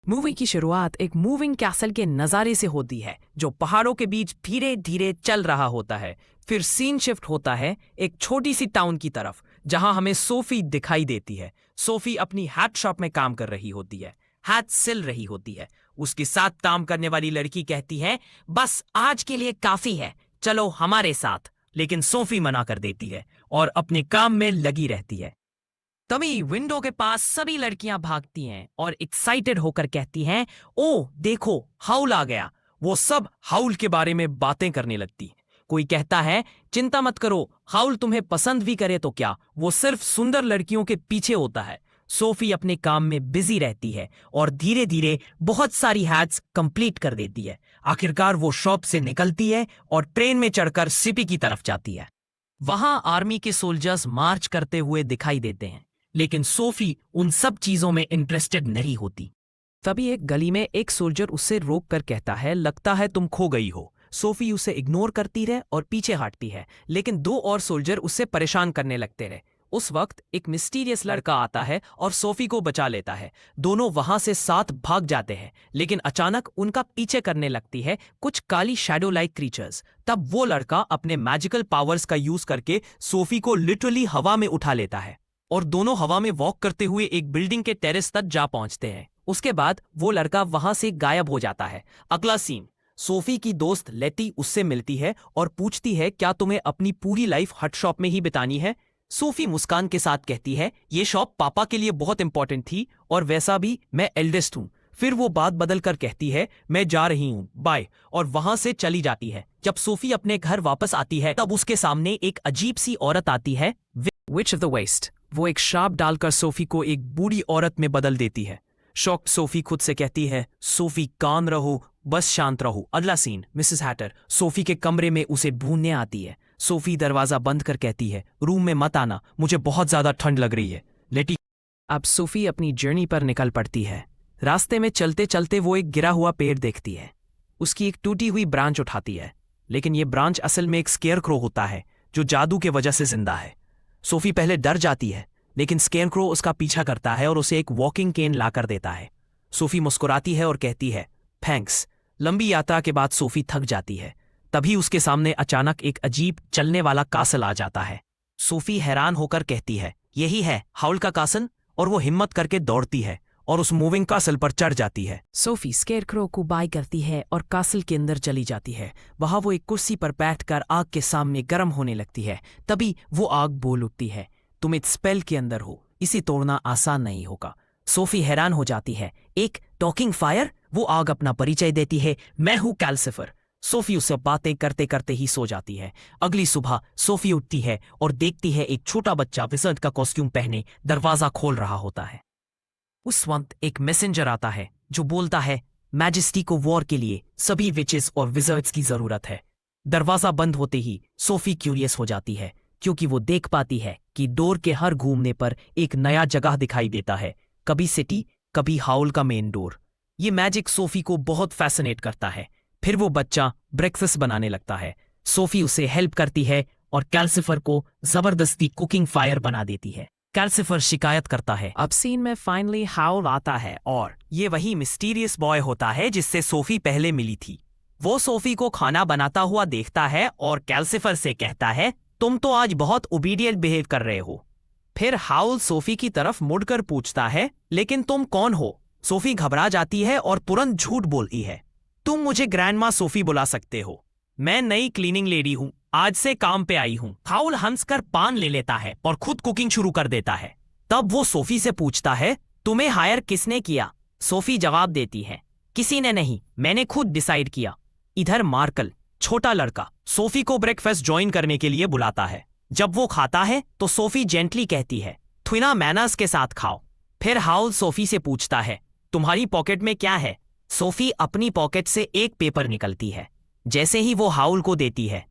Movie की शुरुआत एक मूविंग कैसल के नज़ारे से होती है जो पहाड़ों के बीच धीरे धीरे चल रहा होता है। फिर सीन शिफ्ट होता है एक छोटी सी टाउन की तरफ जहां हमें सोफी दिखाई देती है। सोफी अपनी हैट शॉप में काम कर रही होती है, हैट सिल रही होती है। उसके साथ काम करने वाली लड़की कहती है, बस आज के लिए काफी है, चलो हमारे साथ। लेकिन सोफी मना कर देती है और अपने काम में लगी रहती है। तभी विंडो के पास सभी लड़कियां भागती हैं और एक्साइटेड होकर कहती हैं, ओ देखो हाउल आ गया। वो सब हाउल के बारे में बातें करने लगती। कोई कहता है, चिंता मत करो, हाउल तुम्हें पसंद भी करे तो क्या, वो सिर्फ सुंदर लड़कियों के पीछे होता है। सोफी अपने काम में बिजी रहती है और धीरे धीरे बहुत सारी हैट्स कंप्लीट कर देती है। आखिरकार वो शॉप से निकलती है और ट्रेन में चढ़कर सिटी की तरफ जाती है। वहां आर्मी के सोल्जर्स मार्च करते हुए दिखाई देते हैं, लेकिन सोफी उन सब चीजों में इंटरेस्टेड नहीं होती। तभी एक गली में एक सोल्जर उससे रोक कर कहता है, लगता है तुम खो गई हो। सोफी उसे इग्नोर करती रहे और पीछे हटती है, लेकिन दो और सोल्जर उससे परेशान करने लगते रहे। उस वक्त एक मिस्टीरियस लड़का आता है और सोफी को बचा लेता है। दोनों वहां से साथ भाग जाते हैं, लेकिन अचानक उनका पीछे करने लगती है कुछ काली शैडो लाइक क्रीचर्स। तब वो लड़का अपने मैजिकल पावर्स का यूज करके सोफी को लिटरली हवा में उठा लेता है और दोनों हवा में वॉक करते हुए एक बिल्डिंग के टेरेस तक जा पहुंचते हैं। उसके बाद वो लड़का वहां से गायब हो जाता है। अगला सीन, सोफी की दोस्त लेटी उससे मिलती है और पूछती है, क्या तुम्हें अपनी पूरी लाइफ हट शॉप में ही बितानी है। सोफी मुस्कान के साथ कहती है, ये शॉप पापा के लिए बहुत इंपॉर्टेंट थी और वैसा भी मैं एल्डेस्ट हूं। फिर वो बात बदल कर कहती है, मैं जा रही हूं, बाय, और वहां से चली जाती है। जब सोफी अपने घर वापस आती है तब उसके सामने एक अजीब सी औरत आती है, विच ऑफ द वेस्ट। वो एक श्राप डालकर सोफी को एक बूढ़ी औरत में बदल देती है। शॉक्ड सोफी खुद से कहती है, सोफी कान रहो, बस शांत रहो। अगला सीन, मिसेस हैटर सोफी के कमरे में उसे ढूंढने आती है। सोफी दरवाजा बंद कर कहती है, रूम में मत आना, मुझे बहुत ज्यादा ठंड लग रही है। लेटी अब सोफी अपनी जर्नी पर निकल पड़ती है। रास्ते में चलते चलते वो एक गिरा हुआ पेड़ देखती है। उसकी एक टूटी हुई ब्रांच उठाती है, लेकिन ये ब्रांच असल में एक स्केयरक्रो होता है जो जादू के वजह से जिंदा है। सोफी पहले डर जाती है, लेकिन स्केयरक्रो उसका पीछा करता है और उसे एक वॉकिंग केन लाकर देता है। सोफी मुस्कुराती है और कहती है, थैंक्स। लंबी यात्रा के बाद सोफी थक जाती है। तभी उसके सामने अचानक एक अजीब चलने वाला कासल आ जाता है। सोफी हैरान होकर कहती है, यही है हाउल का कासल, और वो हिम्मत करके दौड़ती है और उस मूविंग कासल पर चढ़ जाती है। सोफी स्केयरक्रो को बाय करती है और कासल के अंदर चली जाती है। वहां वो एक कुर्सी पर बैठकर आग के सामने गर्म होने लगती है। तभी वो आग बोल उठती है, तुम इस स्पेल के अंदर हो, इसे तोड़ना आसान नहीं होगा। सोफी हैरान हो जाती है, एक टॉकिंग फायर। वो आग अपना परिचय देती है, मैं हूं कैल्सिफर। सोफी उससे बातें करते करते ही सो जाती है। अगली सुबह सोफी उठती है और देखती है एक छोटा बच्चा विज़र्ड का कॉस्ट्यूम पहने दरवाजा खोल रहा होता है। उस वक्त एक मैसेंजर आता है जो बोलता है, मैजेस्टी को वॉर के लिए सभी विचेस और विज़र्ड्स की जरूरत है। दरवाजा बंद होते ही सोफी क्यूरियस हो जाती है, क्योंकि वो देख पाती है कि डोर के हर घूमने पर एक नया जगह दिखाई देता है, कभी सिटी, कभी हाउल का मेन डोर। ये मैजिक सोफी को बहुत फैसिनेट करता है। फिर वो बच्चा ब्रेकफास्ट बनाने लगता है। सोफी उसे हेल्प करती है और कैल्सिफर को जबरदस्ती कुकिंग फायर बना देती है। कैल्सिफर शिकायत करता है। अब सीन में फाइनली हाउल आता है और ये वही मिस्टीरियस बॉय होता है जिससे सोफी पहले मिली थी। वो सोफी को खाना बनाता हुआ देखता है और कैल्सिफर से कहता है, तुम तो आज बहुत ओबीडियंट बिहेव कर रहे हो। फिर हाउल सोफी की तरफ मुड़कर पूछता है, लेकिन तुम कौन हो। सोफी घबरा जाती है और तुरंत झूठ बोलती है, तुम मुझे ग्रैंडमा सोफी बुला सकते हो, मैं नई क्लीनिंग लेडी हूं, आज से काम पे आई हूं। हाउल हंसकर पान ले लेता है और खुद कुकिंग शुरू कर देता है। तब वो सोफी से पूछता है, तुम्हें हायर किसने किया। सोफी जवाब देती है, किसी ने नहीं, मैंने खुद डिसाइड किया। इधर मार्कल छोटा लड़का सोफी को ब्रेकफास्ट ज्वाइन करने के लिए बुलाता है। जब वो खाता है तो सोफी जेंटली कहती है, थुना मैनर्स के साथ खाओ। फिर हाउल सोफी से पूछता है, तुम्हारी पॉकेट में क्या है। सोफी अपनी पॉकेट से एक पेपर निकलती है। जैसे ही वो हाउल को देती है,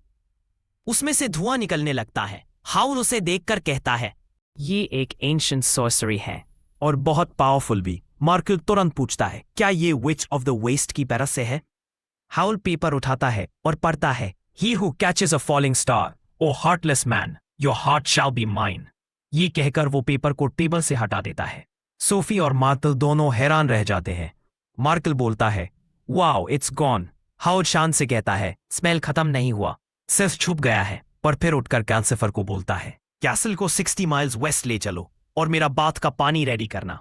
उसमें से धुआं निकलने लगता है। हाउल उसे देखकर कहता है, ये एक एंशिएंट सॉर्सरी है और बहुत पावरफुल भी। मार्कल तुरंत पूछता है, क्या ये विच ऑफ द वेस्ट की तरफ से है। हाउल पेपर उठाता है और पढ़ता है, he who catches a falling star, oh heartless man, your heart shall be mine. ये कहकर वो पेपर को टेबल से हटा देता है। सोफी और मार्कल दोनों हैरान रह जाते हैं। मार्कल बोलता है, वाओ इट्स गॉन। हाउल शान से कहता है, स्मेल खत्म नहीं हुआ, सिर्फ छुप गया है। पर फिर उठकर कैल्सिफर को बोलता है, कैसल को 60 माइल्स वेस्ट ले चलो और मेरा बाथ का पानी रेडी करना।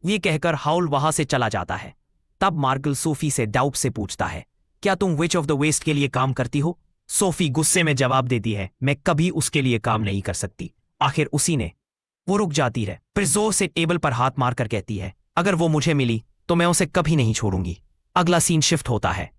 ये कहकर हाउल वहां से चला जाता है। तब मार्कल सोफी से डाउट से पूछता है, क्या तुम विच ऑफ द वेस्ट के लिए काम करती हो? सोफी गुस्से में जवाब देती है, मैं कभी उसके लिए काम नहीं कर सकती, आखिर उसी ने। वो रुक जाती है, फिर जोर से टेबल पर हाथ मारकर कहती है, अगर वो मुझे मिली तो मैं उसे कभी नहीं छोड़ूंगी। अगला सीन शिफ्ट होता है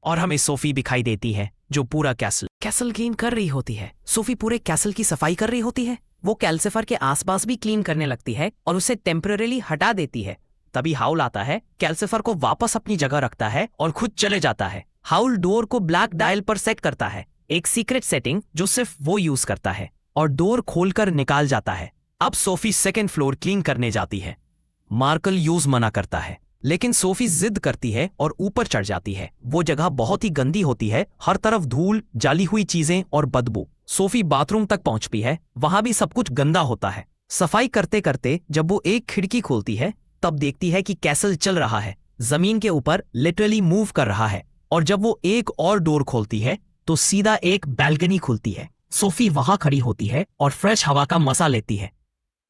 और हमें सोफी दिखाई देती है जो पूरा कैसल क्लीन कर रही होती है। सोफी पूरे कैसल की सफाई कर रही होती है। वो कैल्सिफर के आसपास भी क्लीन करने लगती है और उसे टेम्पररीली हटा देती है। तभी हाउल आता है, कैल्सिफर को वापस अपनी जगह रखता है और खुद चले जाता है। हाउल डोर को ब्लैक डायल पर सेट करता है, एक सीक्रेट सेटिंग जो सिर्फ वो यूज करता है, और डोर खोलकर निकाल जाता है। अब सोफी सेकेंड फ्लोर क्लीन करने जाती है। मार्कल यूज मना करता है, लेकिन सोफी जिद करती है और ऊपर चढ़ जाती है। वो जगह बहुत ही गंदी होती है, हर तरफ धूल, जली हुई चीजें और बदबू। सोफी बाथरूम तक पहुंचती है, वहां भी सब कुछ गंदा होता है। सफाई करते करते जब वो एक खिड़की खोलती है तब देखती है कि कैसल चल रहा है, जमीन के ऊपर लिटरली मूव कर रहा है। और जब वो एक और डोर खोलती है तो सीधा एक बैल्कनी खुलती है। सोफी वहां खड़ी होती है और फ्रेश हवा का मजा लेती है।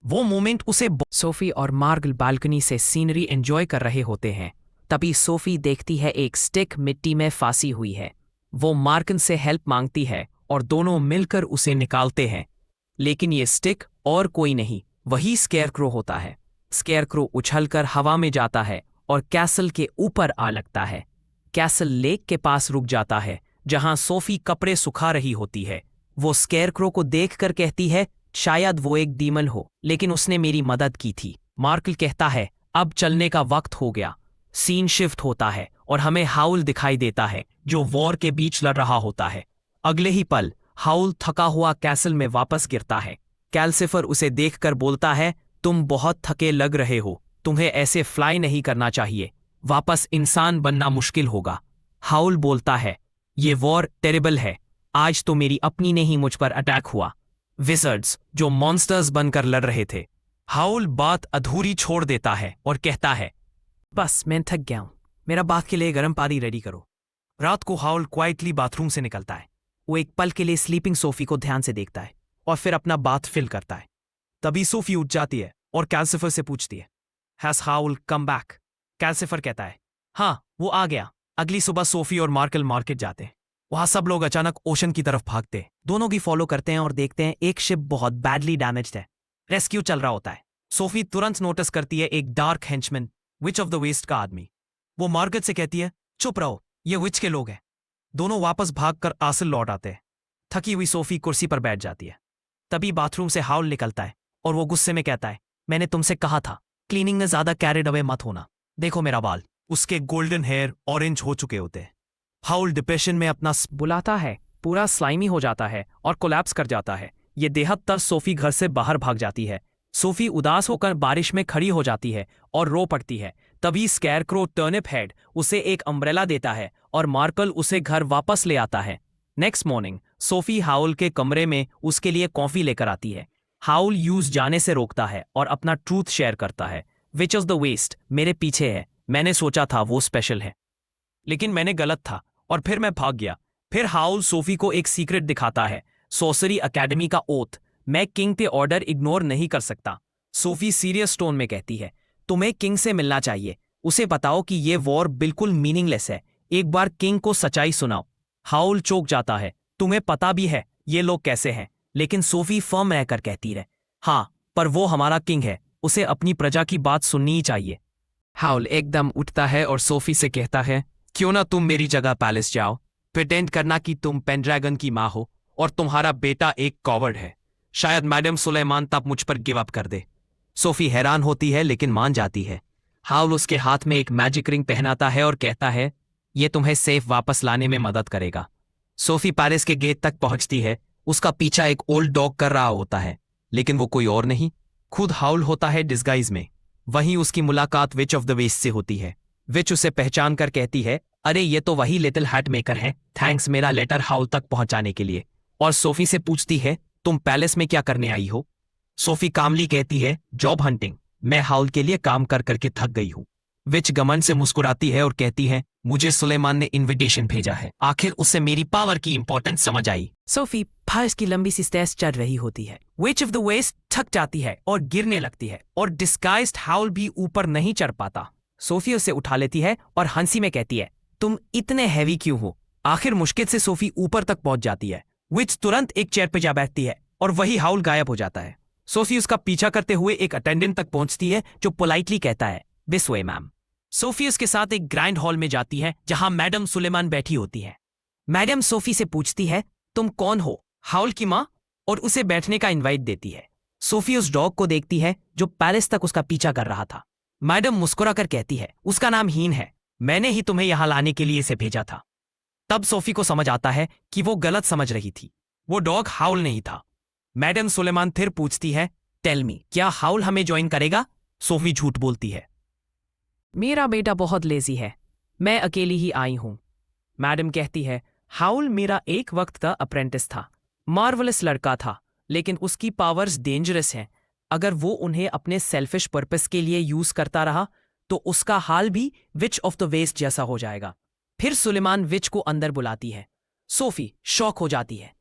वो मोमेंट उसे सोफी और मार्कल बालकनी से सीनरी एंजॉय कर रहे होते हैं। तभी सोफी देखती है एक स्टिक मिट्टी में फांसी हुई है। वो मार्कल से हेल्प मांगती है और दोनों मिलकर उसे निकालते हैं। लेकिन ये स्टिक और कोई नहीं, वही स्केयरक्रो होता है। स्केयरक्रो उछलकर हवा में जाता है और कैसल के ऊपर आ लगता है। कैसल लेक के पास रुक जाता है जहां सोफी कपड़े सुखा रही होती है। वो स्केयरक्रो को देखकर कहती है, शायद वो एक डीमन हो, लेकिन उसने मेरी मदद की थी। मार्कल कहता है, अब चलने का वक्त हो गया। सीन शिफ्ट होता है और हमें हाउल दिखाई देता है जो वॉर के बीच लड़ रहा होता है। अगले ही पल हाउल थका हुआ कैसल में वापस गिरता है। कैल्सिफर उसे देखकर बोलता है, तुम बहुत थके लग रहे हो, तुम्हें ऐसे फ्लाई नहीं करना चाहिए, वापस इंसान बनना मुश्किल होगा। हाउल बोलता है, ये वॉर टेरिबल है, आज तो मेरी अपनी नहीं मुझ पर अटैक हुआ, विजर्ड्स जो मॉन्स्टर्स बनकर लड़ रहे थे। हाउल बात अधूरी छोड़ देता है और कहता है, बस मैं थक गया हूं, मेरा बाथ के लिए गर्म पानी रेडी करो। रात को हाउल क्वाइटली बाथरूम से निकलता है। वो एक पल के लिए स्लीपिंग सोफी को ध्यान से देखता है और फिर अपना बाथ फिल करता है। तभी सोफी उठ जाती है और कैल्सिफर से पूछती है, हैज हाउल कम बैक? कैल्सिफर कहता है, हाँ वो आ गया। अगली सुबह सोफी और मार्कल मार्केट जाते हैं। वहां सब लोग अचानक ओशन की तरफ भागते हैं। दोनों की फॉलो करते हैं और देखते हैं एक शिप बहुत बैडली डैमेज्ड है। रेस्क्यू चल रहा होता है। सोफी तुरंत नोटिस करती है एक dark henchman, witch of the West का आदमी। वो मार्केट से कहती है, चुप रहो, ये विच के लोग हैं। दोनों वापस भागकर आसिल लौट आते हैं। थकी हुई सोफी कुर्सी पर बैठ जाती है। तभी बाथरूम से हाउल निकलता है और वो गुस्से में कहता है, मैंने तुमसे कहा था क्लीनिंग में ज्यादा कैरिड अवे मत होना, देखो मेरा बाल। उसके गोल्डन हेयर ऑरेंज हो चुके होते हैं। हाउल डिप्रेशन में अपना बुलाता है, पूरा स्लाइमी हो जाता है और कोलैप्स कर जाता है। ये देहत तक सोफी घर से बाहर भाग जाती है। सोफी उदास होकर बारिश में खड़ी हो जाती है और रो पड़ती है। तभी स्कैरक्रो टर्निप हेड उसे एक अम्ब्रेला देता है और मार्कल उसे घर वापस ले आता है। नेक्स्ट मॉर्निंग सोफी हाउल के कमरे में उसके लिए कॉफी लेकर आती है। हाउल यूज जाने से रोकता है और अपना ट्रूथ शेयर करता है, विच ऑफ द वेस्ट मेरे पीछे है, मैंने सोचा था वो स्पेशल है, लेकिन मैंने गलत था और फिर मैं भाग गया। फिर हाउल सोफी को एक सीक्रेट दिखाता है, सोसरी अकेडमी का ओथ। मैं किंग के ऑर्डर इग्नोर नहीं कर सकता। सोफी सीरियस टोन में कहती है, तुम्हें किंग से मिलना चाहिए, उसे बताओ कि ये वॉर बिल्कुल मीनिंगलेस है, एक बार किंग को सच्चाई सुनाओ। हाउल चौंक जाता है, तुम्हें पता भी है ये लोग कैसे हैं, लेकिन सोफी फर्म रहकर कहती है, हाँ पर वो हमारा किंग है, उसे अपनी प्रजा की बात सुननी ही चाहिए। हाउल एकदम उठता है और सोफी से कहता है, क्यों ना तुम मेरी जगह पैलेस जाओ, प्रिटेंड करना कि तुम पेनड्रैगन की माँ हो और तुम्हारा बेटा एक कॉवर्ड है। शायद मैडम सुलेमान तब मुझ पर गिव अप कर दे। सोफी हैरान होती है लेकिन मान जाती है। हाउल उसके हाथ में एक मैजिक रिंग पहनाता है और कहता है, ये तुम्हें सेफ वापस लाने में मदद करेगा। सोफी पैलेस के गेट तक पहुंचती है। उसका पीछा एक ओल्ड डॉग कर रहा होता है, लेकिन वो कोई और नहीं, खुद हाउल होता है डिस्गाइज में। वहीं उसकी मुलाकात विच ऑफ द वेस्ट से होती है। विच उसे पहचान कर कहती है, अरे ये तो वही लिटिल हैट मेकर है, थैंक्स मेरा लेटर हाउल तक पहुंचाने के लिए। और सोफी से पूछती है, तुम पैलेस में क्या करने आई हो? सोफी कामली कहती है, जॉब हंटिंग, मैं हाउल के लिए काम कर करके थक गई हूं। विच घमंड से मुस्कुराती है और कहती है, मुझे सुलेमान ने इनविटेशन भेजा है। आखिर उसे मेरी पावर की इंपॉर्टेंस समझ आई। सोफी फाइस की लंबी सी स्टेज चढ़ रही होती है। विच ऑफ द वेस्ट थक जाती है और गिरने लगती है और डिस्गाइज्ड हाउल भी ऊपर नहीं चढ़ पाता। सोफी उसे उठा लेती है और हंसी में कहती है, तुम इतने हैवी क्यों हो? आखिर मुश्किल से सोफी ऊपर तक पहुंच जाती है। विच तुरंत एक चेयर पे जा बैठती है और वही हाउल गायब हो जाता है। सोफी उसका पीछा करते हुए एक अटेंडेंट तक पहुंचती है जो पोलाइटली कहता है, दिस वे मैम। सोफी उसके साथ एक ग्रैंड हॉल में जाती है जहां मैडम सुलेमान बैठी होती है। मैडम सोफी से पूछती है, तुम कौन हो? हाउल की माँ, और उसे बैठने का इनवाइट देती है। सोफी उस डॉग को देखती है जो पैलेस तक उसका पीछा कर रहा था। मैडम मुस्कुराकर कहती है, उसका नाम हीन है, मैंने ही तुम्हें यहां लाने के लिए इसे भेजा था। तब सोफी को समझ आता है कि वो गलत समझ रही थी, वो डॉग हाउल नहीं था। मैडम सुलेमान फिर पूछती है, टेल मी, क्या हाउल हमें ज्वाइन करेगा? सोफी झूठ बोलती है, मेरा बेटा बहुत लेजी है, मैं अकेली ही आई हूं। मैडम कहती है, हाउल मेरा एक वक्त का अप्रेंटिस था, मार्वलस लड़का था, लेकिन उसकी पावर्स डेंजरस हैं। अगर वो उन्हें अपने सेल्फिश पर्पस के लिए यूज करता रहा तो उसका हाल भी विच ऑफ द वेस्ट जैसा हो जाएगा। फिर सुलेमान विच को अंदर बुलाती है। सोफी शॉक हो जाती है,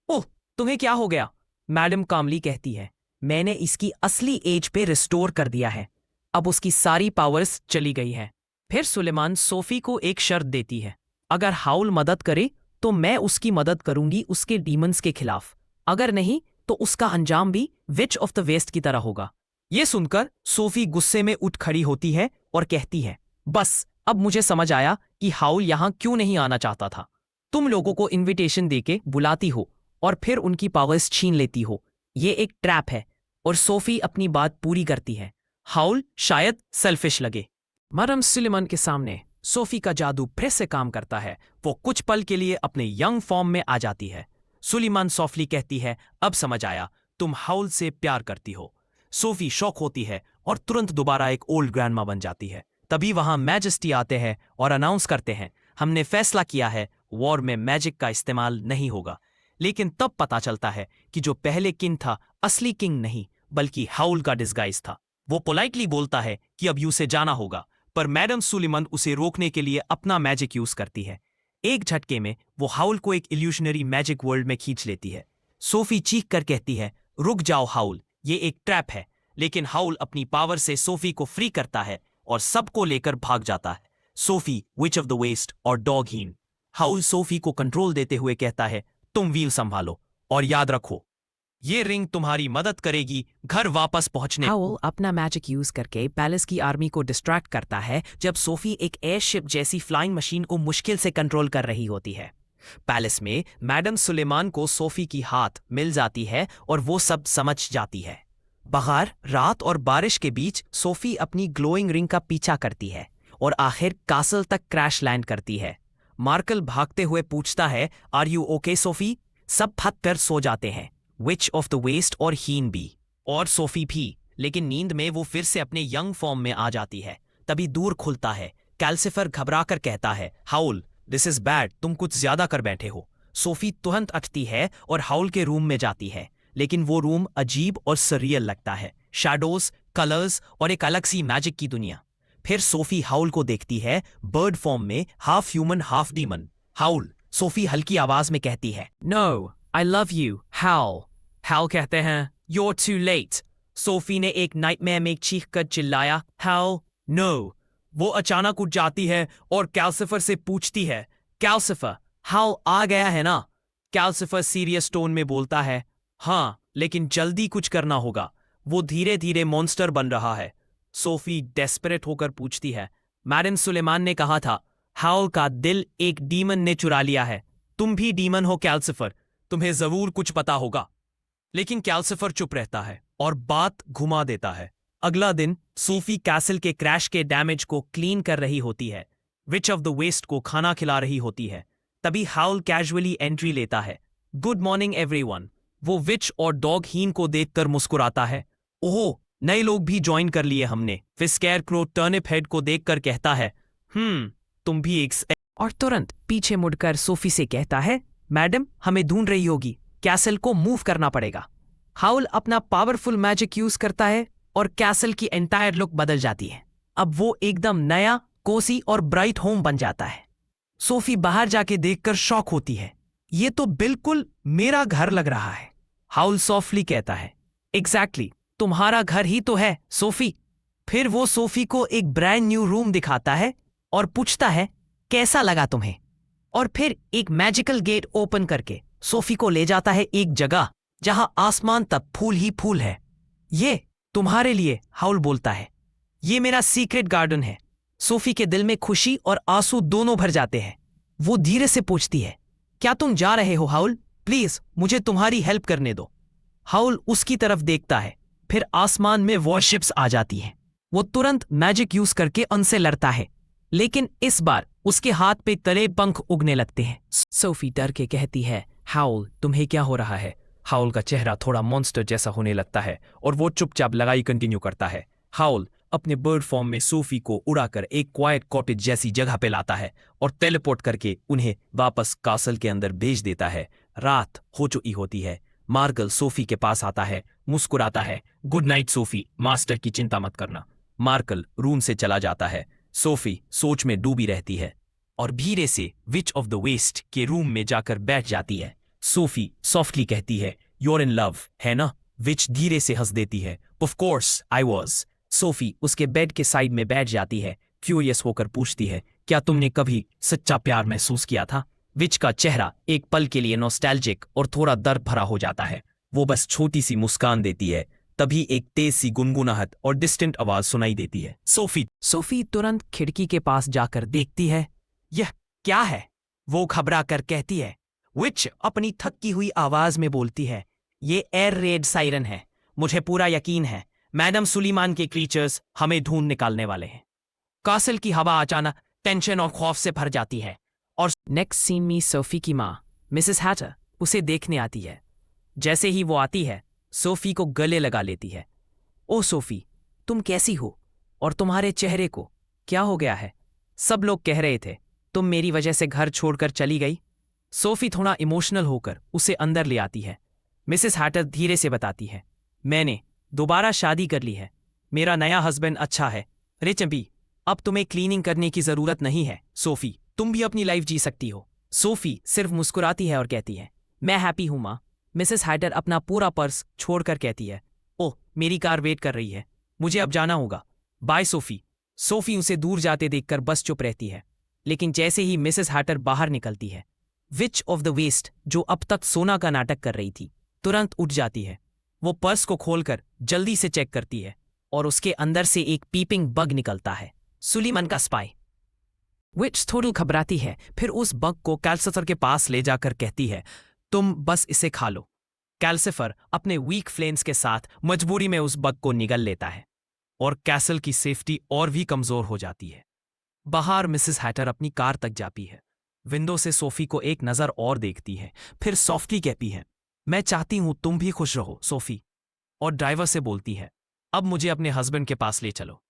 ओह तुम्हें क्या हो गया? मैडम कामली कहती है, मैंने इसकी असली एज पे रिस्टोर कर दिया है, अब उसकी सारी पावर्स चली गई हैं। फिर सुलेमान सोफी को एक शर्त देती है, अगर हाउल मदद करे तो मैं उसकी मदद करूंगी उसके डीमंस के खिलाफ, अगर नहीं तो उसका अंजाम भी विच ऑफ द वेस्ट की तरह होगा। ये सुनकर सोफी गुस्से में उठ खड़ी होती है और कहती है, बस अब मुझे समझ आया कि हाउल यहां क्यों नहीं आना चाहता था। तुम लोगों को इनविटेशन देके बुलाती हो और फिर उनकी पावर्स छीन लेती हो, ये एक ट्रैप है। और सोफी अपनी बात पूरी करती है, हाउल शायद सेल्फिश लगे। मैडम सुलेमान के सामने सोफी का जादू फिर से काम करता है, वो कुछ पल के लिए अपने यंग फॉर्म में आ जाती है। सुलेमान सॉफ्टली कहती है, अब समझ आया, तुम हाउल से प्यार करती हो। सोफी शॉक होती है और तुरंत दोबारा एक ओल्ड ग्रैंडमा बन जाती है। तभी वहां मैजेस्टी आते हैं और अनाउंस करते हैं, हमने फैसला किया है वॉर में मैजिक का इस्तेमाल नहीं होगा। लेकिन तब पता चलता है कि जो पहले किंग था असली किंग नहीं बल्कि हाउल का डिस्गाइज था। वो पोलाइटली बोलता है कि अब उसे जाना होगा, पर मैडम सुलेमान उसे रोकने के लिए अपना मैजिक यूज करती है। एक झटके में वो हाउल को एक इल्यूशनरी मैजिक वर्ल्ड में खींच लेती है। सोफी चीख कर कहती है, रुक जाओ हाउल, ये एक ट्रैप है। लेकिन हाउल अपनी पावर से सोफी को फ्री करता है और सबको लेकर भाग जाता है। Sophie, witch of the West और डॉग हीन। हाउल सोफी को कंट्रोल देते हुए कहता है, तुम व्हील संभालो और याद रखो ये रिंग तुम्हारी मदद करेगी घर वापस पहुंचने। हाउल अपना मैजिक यूज करके पैलेस की आर्मी को डिस्ट्रैक्ट करता है जब सोफी एक एयरशिप जैसी फ्लाइंग मशीन को मुश्किल से कंट्रोल कर रही होती है। पैलेस में मैडम सुलेमान को सोफी की हाथ मिल जाती है और वो सब समझ जाती है। बाहर रात और बारिश के बीच सोफी अपनी ग्लोइंग रिंग का पीछा करती है और आखिर कासल तक क्रैश लैंड करती है। मार्कल भागते हुए पूछता है, आर यू ओके सोफी? सब थक कर सो जाते हैं, विच ऑफ द वेस्ट और हीन भी और सोफी भी, लेकिन नींद में वो फिर से अपने यंग फॉर्म में आ जाती है। तभी दूर खुलता है। कैल्सिफर घबराकर कहता है, हाउल दिस इज बैड, तुम कुछ ज्यादा कर बैठे हो। सोफी तुरंत उठती है और हाउल के रूम में जाती है, लेकिन वो रूम अजीब और सरियल लगता है, शैडोज, कलर्स और एक अलग सी मैजिक की दुनिया। फिर सोफी हाउल को देखती है, बर्ड फॉर्म में, हाफ ह्यूमन हाफ डीमन। हाउल, सोफी हल्की आवाज में कहती है, नो आई लव यू हाउल। हाउल कहते हैं, you're too late। सोफी ने एक नाइटमेयर में चीख कर चिल्लाया, हाउल नो। वो अचानक उठ जाती है और कैल्सिफर से पूछती है, कैल्सिफर हाउल आ गया है ना? कैल्सिफर सीरियस टोन में बोलता है, हाँ लेकिन जल्दी कुछ करना होगा, वो धीरे धीरे मॉन्स्टर बन रहा है। सोफी डेस्परेट होकर पूछती है, मैडम सुलेमान ने कहा था हाउल का दिल एक डीमन ने चुरा लिया है, तुम भी डीमन हो कैल्सिफर, तुम्हें जरूर कुछ पता होगा। लेकिन कैल्सिफर चुप रहता है और बात घुमा देता है। अगला दिन सोफी कैसल के क्रैश के डैमेज को क्लीन कर रही होती है, विच ऑफ द वेस्ट को खाना खिला रही होती है। तभी हाउल कैजुअली एंट्री लेता है, गुड मॉर्निंग एवरीवन। वो विच और डॉग हीन को देखकर मुस्कुराता है, ओह नए लोग भी ज्वाइन कर लिए हमने। फिर स्केयरक्रो टर्निप हेड को देखकर कहता है, तुम भी एक, और तुरंत पीछे मुड़कर सोफी से कहता है, मैडम हमें ढूंढ रही होगी, कैसल को मूव करना पड़ेगा। हाउल अपना पावरफुल मैजिक यूज करता है और कैसल की एंटायर लुक बदल जाती है। अब वो एकदम नया, कोसी और ब्राइट होम बन जाता है। सोफी बाहर जाके देखकर शॉक होती है। ये तो बिल्कुल मेरा घर लग रहा है। हाउल सॉफ्टली कहता है, एग्जैक्टली, तुम्हारा घर ही तो है सोफी। फिर वो सोफी को एक ब्रांड न्यू रूम दिखाता है और पूछता है, कैसा लगा तुम्हें? और फिर एक मैजिकल गेट ओपन करके सोफी को ले जाता है एक जगह जहां आसमान तक फूल ही फूल है। ये तुम्हारे लिए, हाउल बोलता है। ये मेरा सीक्रेट गार्डन है। सोफी के दिल में खुशी और आंसू दोनों भर जाते हैं। वो धीरे से पूछती है, क्या तुम जा रहे हो हाउल? प्लीज मुझे तुम्हारी हेल्प करने दो। हाउल उसकी तरफ देखता है, फिर आसमान में वॉरशिप्स आ जाती हैं। वो तुरंत मैजिक यूज करके उनसे लड़ता है, लेकिन इस बार उसके हाथ पे तले पंख उगने लगते हैं। सोफी डर के कहती है, हाउल तुम्हें क्या हो रहा है? हाउल का चेहरा थोड़ा मॉन्स्टर जैसा होने लगता है और वो चुपचाप लड़ाई कंटिन्यू करता है। हाउल अपने बर्ड फॉर्म में सोफी को उड़ाकर एक क्वाइट कॉटेज जैसी जगह पे लाता है और टेलीपोर्ट करके उन्हें वापस कासल के अंदर भेज देता है। रात हो चुकी होती है। मार्गल सोफी के पास आता है, मुस्कुराता है, गुड नाइट सोफी, मास्टर की चिंता मत करना। मार्कल रूम से चला जाता है। सोफी सोच में डूबी रहती है और धीरे से विच ऑफ द वेस्ट के रूम में जाकर बैठ जाती है। सोफी सॉफ्टली कहती है, यूर इन लव, है ना? विच धीरे से हंस देती है, of course I was. Sophie उसके बेड के साइड में बैठ जाती है, क्यूरियस होकर पूछती है, क्या तुमने कभी सच्चा प्यार महसूस किया था? विच का चेहरा एक पल के लिए नॉस्टैल्जिक और थोड़ा दर्द भरा हो जाता है। वो बस छोटी सी मुस्कान देती है। तभी एक तेज सी गुनगुनाहट और डिस्टेंट आवाज सुनाई देती है, सोफी तुरंत खिड़की के पास जाकर देखती है। यह क्या है? वो घबरा कर कहती है। विच अपनी थकी हुई आवाज में बोलती है, ये एयर रेड साइरन है। मुझे पूरा यकीन है मैडम सुलीमान के क्रीचर्स हमें ढूंढ निकालने वाले हैं। कासल की हवा अचानक टेंशन और खौफ से भर जाती है और नेक्स्ट सीन में सोफी की माँ मिसेस हैटर उसे देखने आती है। जैसे ही वो आती है, सोफी को गले लगा लेती है। ओ सोफी, तुम कैसी हो? और तुम्हारे चेहरे को क्या हो गया है? सब लोग कह रहे थे तुम मेरी वजह से घर छोड़कर चली गई। सोफी थोड़ा इमोशनल होकर उसे अंदर ले आती है। मिसेस हैटर धीरे से बताती है, मैंने दोबारा शादी कर ली है। मेरा नया हस्बैंड अच्छा है। रे चंपी, अब तुम्हें क्लीनिंग करने की जरूरत नहीं है। सोफी, तुम भी अपनी लाइफ जी सकती हो। सोफी सिर्फ मुस्कुराती है और कहती है, मैं हैप्पी हूं माँ। मिसेस हैटर अपना पूरा पर्स छोड़कर कहती है, ओह मेरी कार वेट कर रही है, मुझे अब जाना होगा। Bye Sophie. सोफी उसे दूर जाते देखकर बस चुप रहती है। लेकिन जैसे ही मिसेस हैटर बाहर निकलती है, विच ऑफ द वेस्ट जो अब तक सोना का नाटक कर रही थी तुरंत उठ जाती है। वो पर्स को खोलकर जल्दी से चेक करती है और उसके अंदर से एक पीपिंग बग निकलता है, सुलीमान का स्पाई। विच थोड़ी घबराती है, फिर उस बग को कैल्सिफर के पास ले जाकर कहती है, तुम बस इसे खा लो। कैल्सिफर अपने वीक फ्लेम्स के साथ मजबूरी में उस बग को निगल लेता है और कैसल की सेफ्टी और भी कमजोर हो जाती है। बाहर मिसेस हैटर अपनी कार तक जाती है। विंडो से सोफी को एक नजर और देखती है, फिर सॉफ्टली कहती है, मैं चाहती हूं तुम भी खुश रहो सोफी। और ड्राइवर से बोलती है, अब मुझे अपने हस्बैंड के पास ले चलो।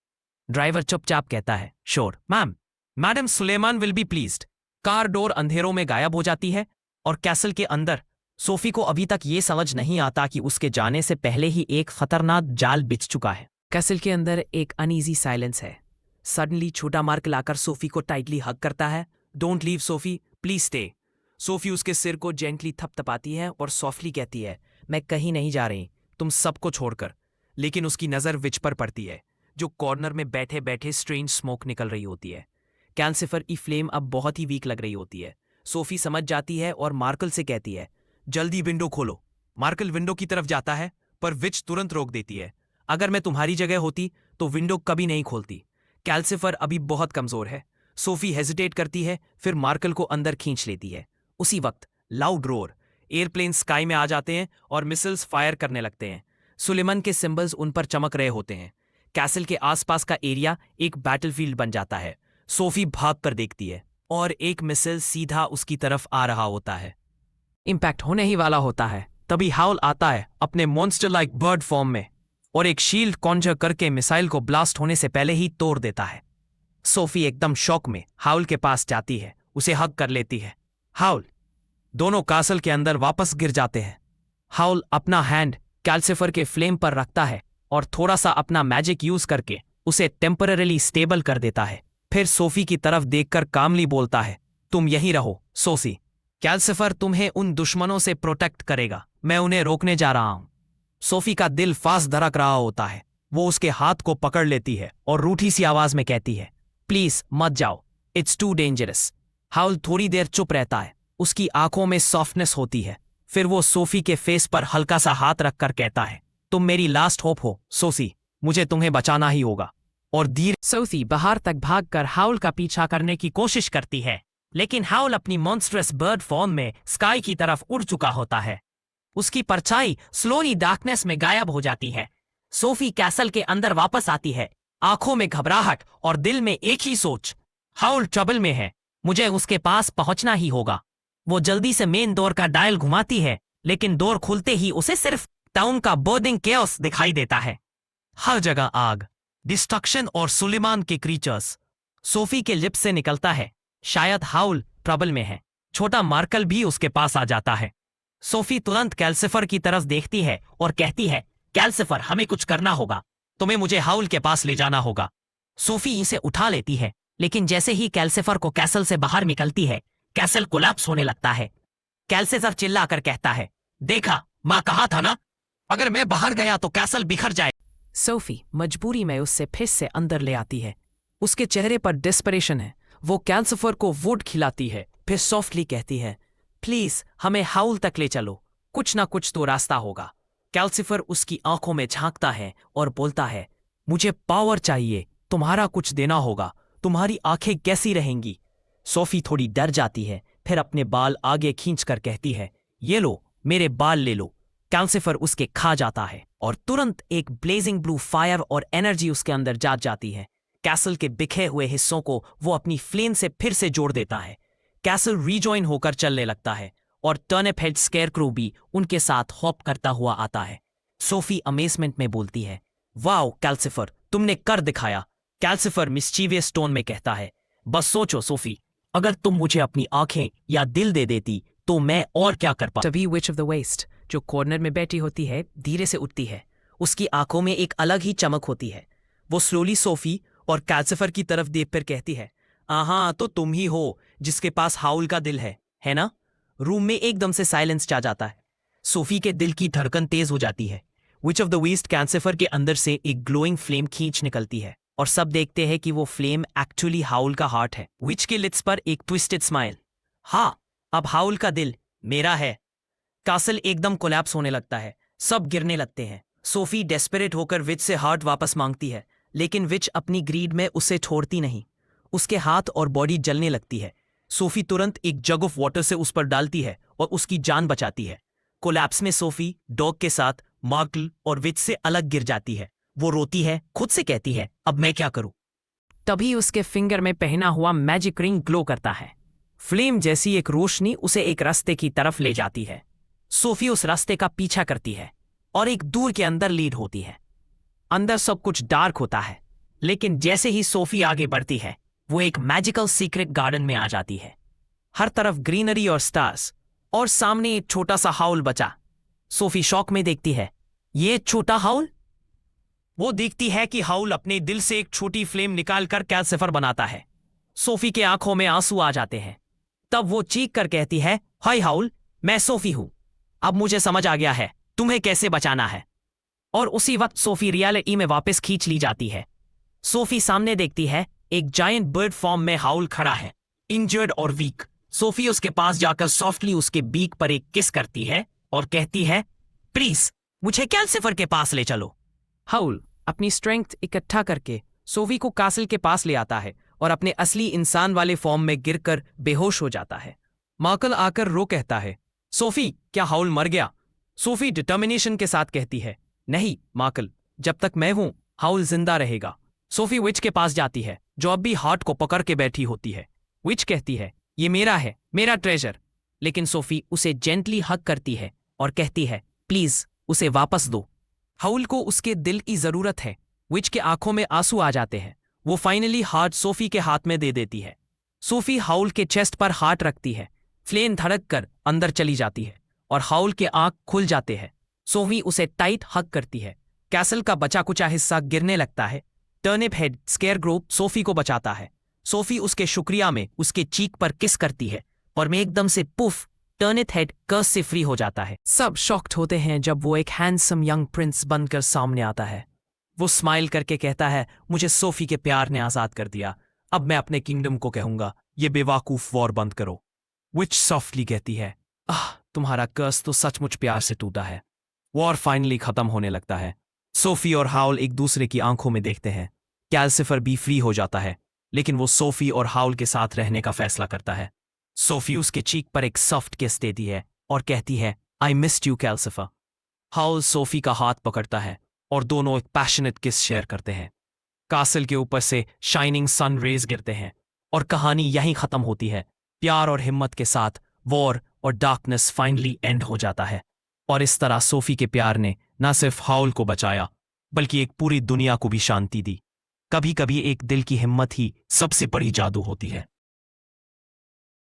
ड्राइवर चुपचाप कहता है, sure ma'am, madam Suliman will be pleased. Car door अंधेरों में गायब हो जाती है और कैसल के अंदर सोफी को अभी तक ये समझ नहीं आता कि उसके जाने से पहले ही एक खतरनाक जाल बिछ चुका है। कैसल के अंदर एक अनईजी साइलेंस है। सडनली छोटा मार्क लाकर सोफी को टाइटली हग करता है। Don't leave Sophie, please stay. Sophie उसके सिर को जेंटली थपथपाती है और सॉफ्टली कहती है, मैं कहीं नहीं जा रही, तुम सबको छोड़कर। लेकिन उसकी नजर विच पर पड़ती है, जो कॉर्नर में बैठे बैठे स्ट्रेंज स्मोक निकल रही होती है। कैल्सिफर की फ्लेम अब बहुत ही वीक लग रही होती है। सोफी समझ जाती है और मार्कल से कहती है, जल्दी विंडो खोलो। मार्कल विंडो की तरफ जाता है, पर विच तुरंत रोक देती है। अगर मैं तुम्हारी जगह होती तो विंडो कभी नहीं खोलती। कैल्सिफर अभी बहुत कमजोर है। सोफी हेजिटेट करती है, फिर मार्कल को अंदर खींच लेती है। उसी वक्त लाउड रोर, एयरप्लेन स्काई में आ जाते हैं और मिसाइल्स फायर करने लगते हैं। सुलेमान के सिंबल्स उन पर चमक रहे होते हैं। कैसल के आसपास का एरिया एक बैटलफील्ड बन जाता है। सोफी भाग कर देखती है और एक मिसाइल सीधा उसकी तरफ आ रहा होता है। इंपैक्ट होने ही वाला होता है, तभी हाउल आता है अपने मॉन्स्टर लाइक बर्ड फॉर्म में और एक शील्ड कॉन्जर करके मिसाइल को ब्लास्ट होने से पहले ही तोड़ देता है। सोफी एकदम शॉक में हाउल के पास जाती है, उसे हग कर लेती है। हाउल, दोनों कासल के अंदर वापस गिर जाते हैं। हाउल अपना हैंड कैल्सिफर के फ्लेम पर रखता है और थोड़ा सा अपना मैजिक यूज करके उसे टेम्पररीली स्टेबल कर देता है। फिर सोफी की तरफ देखकर कामली बोलता है, तुम यहीं रहो सोफी, कैल्सिफर तुम्हें उन दुश्मनों से प्रोटेक्ट करेगा, मैं उन्हें रोकने जा रहा हूं। सोफी का दिल फास्ट धड़क रहा होता है। वो उसके हाथ को पकड़ लेती है और रूठी सी आवाज में कहती है, प्लीज मत जाओ, इट्स टू डेंजरस। हाउल थोड़ी देर चुप रहता है, उसकी आंखों में सॉफ्टनेस होती है। फिर वो सोफी के फेस पर हल्का सा हाथ रखकर कहता है, तुम मेरी लास्ट होप हो सोफी, मुझे तुम्हें बचाना ही होगा। और धीरे सोफी बाहर तक भागकर हाउल का पीछा करने की कोशिश करती है, लेकिन हाउल अपनी मॉन्स्ट्रस बर्ड फॉर्म में स्काई की तरफ उड़ चुका होता है। उसकी परछाई स्लोली डार्कनेस में गायब हो जाती है। सोफी कैसल के अंदर वापस आती है, आंखों में घबराहट और दिल में एक ही सोच, हाउल ट्रबल में है, मुझे उसके पास पहुंचना ही होगा। वो जल्दी से मेन डोर का डायल घुमाती है, लेकिन डोर खुलते ही उसे सिर्फ टाउन का बर्निंग केओस दिखाई देता है। हर जगह आग, डिस्ट्रक्शन और सुलेमान के क्रीचर्स। सोफी के लिप्स से निकलता है, शायद हाउल ट्रबल में है। छोटा मार्कल भी उसके पास आ जाता है। सोफी तुरंत कैल्सिफर की तरफ देखती है और कहती है, कैल्सिफर हमें कुछ करना होगा, तुम्हें मुझे हाउल के पास ले जाना होगा। सोफी इसे उठा लेती है, लेकिन जैसे ही कैल्सिफर को कैसल से बाहर निकलती है, कैसल कोलैप्स होने लगता है। कैल्सिफर चिल्लाकर कहता है, देखा, मां कहा था ना, अगर मैं बाहर गया तो कैसल बिखर जाए। सोफी मजबूरी में उससे फिर से अंदर ले आती है। उसके चेहरे पर डेस्परेशन है। वो कैल्सिफर को वुड खिलाती है, फिर सॉफ्टली कहती है, प्लीज हमें हाउल तक ले चलो, कुछ ना कुछ तो रास्ता होगा। कैल्सिफर उसकी आंखों में झांकता है और बोलता है, मुझे पावर चाहिए, तुम्हारा कुछ देना होगा, तुम्हारी आंखें कैसी रहेंगी। सोफी थोड़ी डर जाती है, फिर अपने बाल आगे खींचकर कहती है, ये लो, मेरे बाल ले लो। कैल्सिफर उसके खा जाता है और तुरंत एक ब्लेजिंग ब्लू फायर और एनर्जी उसके अंदर जा जाती है। कैसल के बिखरे हुए हिस्सों को वो अपनी फ्लेम से फिर से जोड़ देता है। कैसल रीजॉइन होकर चलने लगता है और टर्निप हेड स्केयरक्रो भी उनके साथ हॉप करता हुआ आता है। सोफी अमेजमेंट में बोलती है, वाओ कैल्सिफर, तुमने कर दिखाया। कैल्सिफर मिस्चीवियस टोन में कहता है, बस सोचो सोफी, अगर तुम मुझे अपनी आंखें या दिल दे देती तो मैं और क्या कर पाता। तभी विच ऑफ द वेस्ट, जो कॉर्नर में बैठी होती है, धीरे से उठती है। उसकी आंखों में एक अलग ही चमक होती है। वो स्लोली सोफी और कैल्सिफर की तरफ देख कर कहती है, हाँ तो तुम ही हो जिसके पास हाउल का दिल है ना? रूम में एकदम से साइलेंस छा जाता है। सोफी के दिल की धड़कन तेज हो जाती है। विच ऑफ द वेस्ट कैल्सिफर के अंदर से एक ग्लोइंग फ्लेम खींच निकलती है और सब देखते हैं कि वो फ्लेम एक्चुअली हाउल का हार्ट है। विच के लिप्स पर एक ट्विस्टेड स्माइल, हाँ अब हाउल का दिल मेरा है। कासल एकदम कोलैप्स होने लगता है, सब गिरने लगते हैं। सोफी डेस्परेट होकर विच से हार्ट वापस मांगती है, लेकिन विच अपनी ग्रीड में उसे छोड़ती नहीं। उसके हाथ और बॉडी जलने लगती है। सोफी तुरंत एक जग ऑफ वाटर से उस पर डालती है और उसकी जान बचाती है। कोलैप्स में सोफी डॉग के साथ मार्कल और विच से अलग गिर जाती है। वो रोती है, खुद से कहती है, अब मैं क्या करूं? तभी उसके फिंगर में पहना हुआ मैजिक रिंग ग्लो करता है। फ्लेम जैसी एक रोशनी उसे एक रास्ते की तरफ ले जाती है। सोफी उस रास्ते का पीछा करती है और एक दूर के अंदर लीड होती है। अंदर सब कुछ डार्क होता है, लेकिन जैसे ही सोफी आगे बढ़ती है, वो एक मैजिकल सीक्रेट गार्डन में आ जाती है। हर तरफ ग्रीनरी और स्टार्स, और सामने एक छोटा सा हाउल बचा। सोफी शॉक में देखती है, ये छोटा हाउल? वो देखती है कि हाउल अपने दिल से एक छोटी फ्लेम निकालकर कैल्सिफर बनाता है। सोफी के आंखों में आंसू आ जाते हैं। तब वो चीख कर कहती है, हाय हाउल, मैं सोफी हूं, अब मुझे समझ आ गया है तुम्हें कैसे बचाना है। और उसी वक्त सोफी रियलिटी में वापस खींच ली जाती है। सोफी सामने देखती है, एक जायंट बर्ड फॉर्म में हाउल खड़ा है, इंजर्ड और वीक। सोफी उसके पास जाकर सॉफ्टली उसके बीक पर एक किस करती है और कहती है, प्लीज मुझे कैल्सिफर के पास ले चलो। हाउल अपनी स्ट्रेंथ इकट्ठा करके सोफी को कासल के पास ले आता है और अपने असली इंसान वाले फॉर्म में गिरकर बेहोश हो जाता है। मार्कल आकर रो कहता है, सोफी क्या हाउल मर गया? सोफी डिटर्मिनेशन के साथ कहती है, नहीं मार्कल, जब तक मैं हूं हाउल जिंदा रहेगा। सोफी विच के पास जाती है, जो अब भी हार्ट को पकड़ के बैठी होती है। विच कहती है, ये मेरा है, मेरा ट्रेजर। लेकिन सोफी उसे जेंटली हग करती है और कहती है, प्लीज उसे वापस दो। हाउल को उसके दिल की जरूरत है। विच के आंखों में आंसू आ जाते हैं। वो फाइनली हार्ट सोफी के हाथ में दे देती है। सोफी हाउल के चेस्ट पर हाथ रखती है। फ्लेम धड़क कर अंदर चली जाती है और हाउल के आंख खुल जाते हैं। सोफी उसे टाइट हग करती है। कैसल का बचा कुचा हिस्सा गिरने लगता है। टर्निप हेड स्केयरग्रो सोफी को बचाता है। सोफी उसके शुक्रिया में उसके चीक पर किस करती है और मैं एकदम से पुफ टर्निप हेड कर्स से फ्री हो जाता है। सब शॉक्ड होते हैं जब वो एक हैंडसम यंग प्रिंस बनकर सामने आता है। वो स्माइल करके कहता है, मुझे सोफी के प्यार ने आजाद कर दिया। अब मैं अपने किंगडम को कहूंगा, ये बेवकूफ वॉर बंद करो। विच सॉफ्टली कहती है, तुम्हारा कर्स तो सचमुच प्यार से टूटा है। वॉर फाइनली खत्म होने लगता है। सोफी और हाउल एक दूसरे की आंखों में देखते हैं। कैल्सिफर भी फ्री हो जाता है, लेकिन वो सोफी और हाउल के साथ रहने का फैसला करता है। सोफी उसके चीक पर एक सॉफ्ट किस देती है और कहती है, I missed you Calcifer. Howl Sophie का हाथ पकड़ता है और दोनों एक पैशनेट किस शेयर करते हैं। कासल के ऊपर से शाइनिंग सन रेज गिरते हैं और कहानी यहीं खत्म होती है। प्यार और हिम्मत के साथ वॉर और डार्कनेस फाइनली एंड हो जाता है। और इस तरह सोफी के प्यार ने न सिर्फ हाउल को बचाया, बल्कि एक पूरी दुनिया को भी शांति दी। कभी कभी एक दिल की हिम्मत ही सबसे बड़ी जादू होती है।